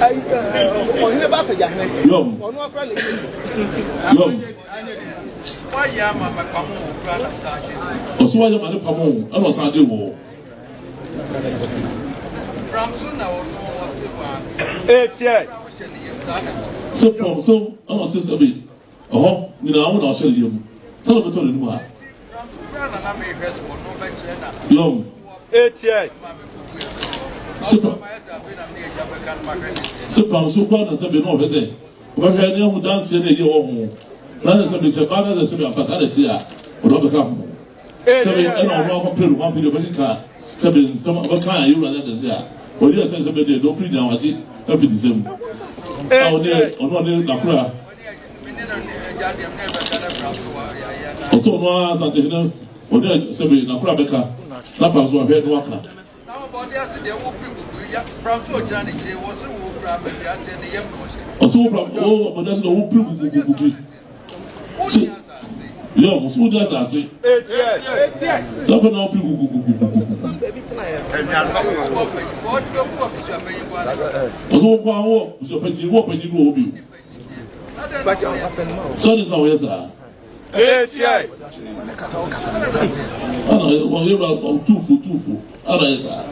on never pay ya. Yom. On no kwale. Yom. Why ya ma pamo brother charge. Oso wa ya ma ne pamo, e no san de wo. Bramson na ono wose wa. Etie. So pom so, e no se be. Oh, ni na wo na o se liam. Tell me to le nu a. Bramson na me hwes wo no be kire na. Yom. Etie. So pom so kwa na se be no be se. Wo hwe ne hu dance na ye wo ho. Na se be se ba na se be apasa de ti a. O do be ka ho. Sabe, eu não vou comprar uma filha para cá. Sabe, estamos a cá aí o lado da cidade. Olha só sabe de do pridão aqui, é fim de semana. Ah, o não na praia. O som não asa de não. Olha, sabe, na praia beca. Na praia sua vez no acá. Now body as the wo pribu ya from so jani che wo so wo pra ba ya che ne yem no she. O som pra o body as o pribu. Yo, mo so dia sase. Etie. Sabe na o pribu. O kwa wo, so pe wo obi. So this now yes sir. Etie. Ana o ye ba tufu. Ana yes sir.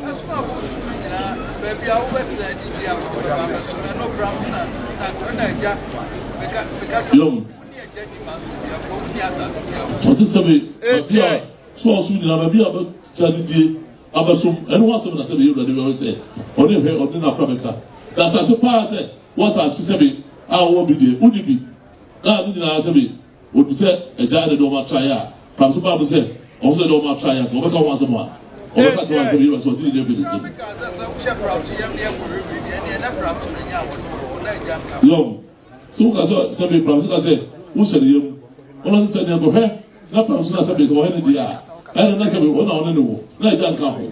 Baby I over to the dia wo ba ba so no Bramson na na ja because Yo. What's this sabe? So so ni na bia ba tani die abasom eno wasem na sabe yura de we say oni hwe oni na kwabeka da sase pa say was as sabe a wo bi die udi bi na ni na sabe odi say eja de do ma try a pam so ba say o say do ma try a ko be ka wasem a o be ka so wasem yura so di de bi say yo so ka so sabe pam so ka say wo say yem ona say ne go he na pam so na sabe ko he ne dia I don't know what I know. Let that come.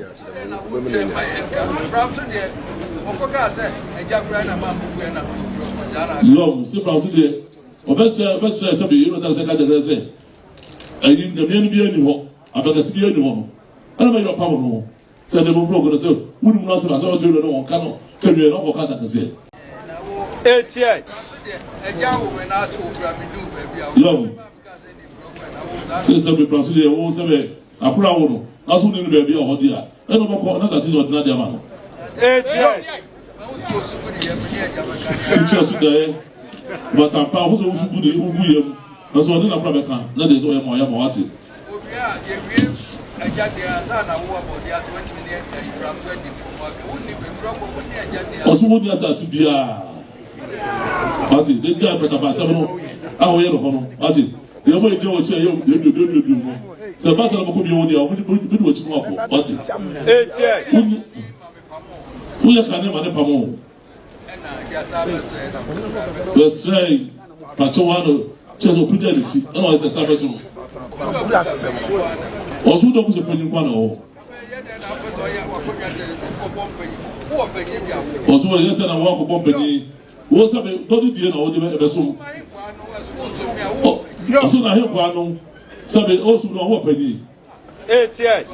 Long, see, probably, or best say, you know, that's the kind of say. I need the men be any home. I better see any home. I don't know your power no. Said the move over say, wouldn't not say, I saw you know, cannot carry it off or can't say. Long. Say something, probably, oh, seven. Akura wono na so ni no baabi a hodi a e no boko na tati ordina dia ma no sinche su dae bata pa ho so usuku de ugu yem na so ordina akura beka na de so yem o ya mo wati obi a ye wi aja de asa na wo abodi a to atimi ne Bramson di ko ma ke woni be fro ko ni aja de o so woni asasi bia wati de dia beta ba sabno a ho ye no hono wati ye mo je o che ye do mo the pastor of Kubi, we do what you want. What is it? Who you can never pamo? Let's say, Pachowano, Cheso Pudelity, and all the service. Also, don't put a penny one or also, yes, and I walk upon Penny. What's up? Don't you know the vessel? Also, I have one. Sabe also no wo pani Etie.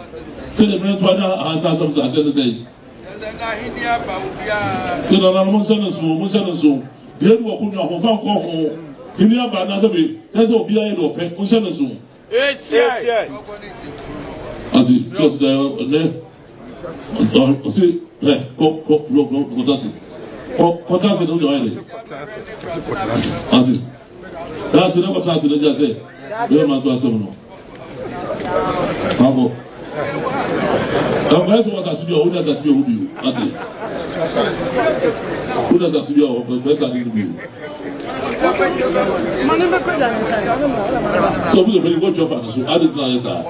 Se de brand wana anta some say say na hinia ba ubia se na mo se no so de wo ko nwa ho fa ko ho hinia ba na sabe e se obia ye do pe mo se no so Etie. Asi just ne o se ko tasi ko tasi no yo ele asi da se no ko tasi no ja se eu não estou assim não. Bravo. Então vai só tá subiu, onde está subiu o bio? Até. Onde está subiu o vai sair do bio. Mas não vai cuidar não sai, não mora. Só você pode go jofa isso, a de lá essa.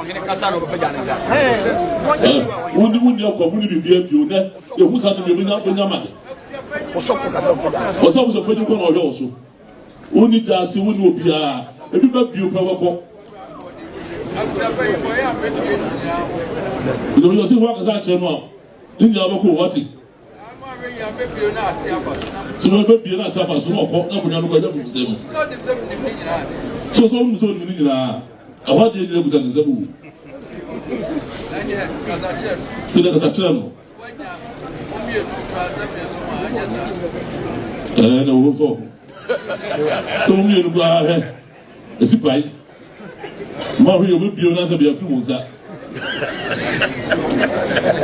Onde é como ni bibia bio, né? Eu vou sair do bio na nyama. O só você pode go no ojo. Onde tá se onde o bia ebi ba bio pa wako because you see what is that channel in your wako wati so we be bio na safa so wako na kunya no kwa jabu zemu so ni nyina awa de de kuta nzebu so de kasa channel fie no kura sɛfɛ so ma anya sa na wo fo so mi enu ba he esi pai ma hu yo bi bio na se bia fi mu sa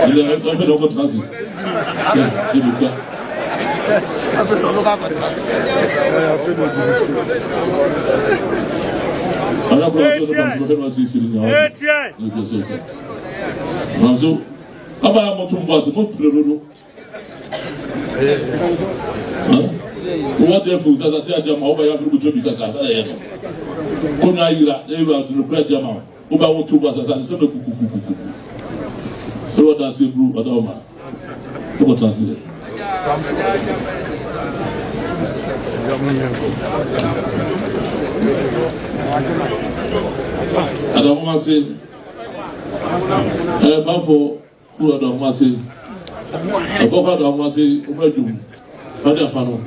ile na so fe do ko transi ke bi ka ala ko so ko ma si si ni ha Manzo, aba mo tun bo so mo plero. What the fools that I tell over ya bi to because I say no. Ko na yira, e ba no kra jama. O ba wo to bo so say no kukukuku. So what does it do adoma? Ko translate. Adoma say bafo kuro da homa se aboko da homa se umradum fadi afano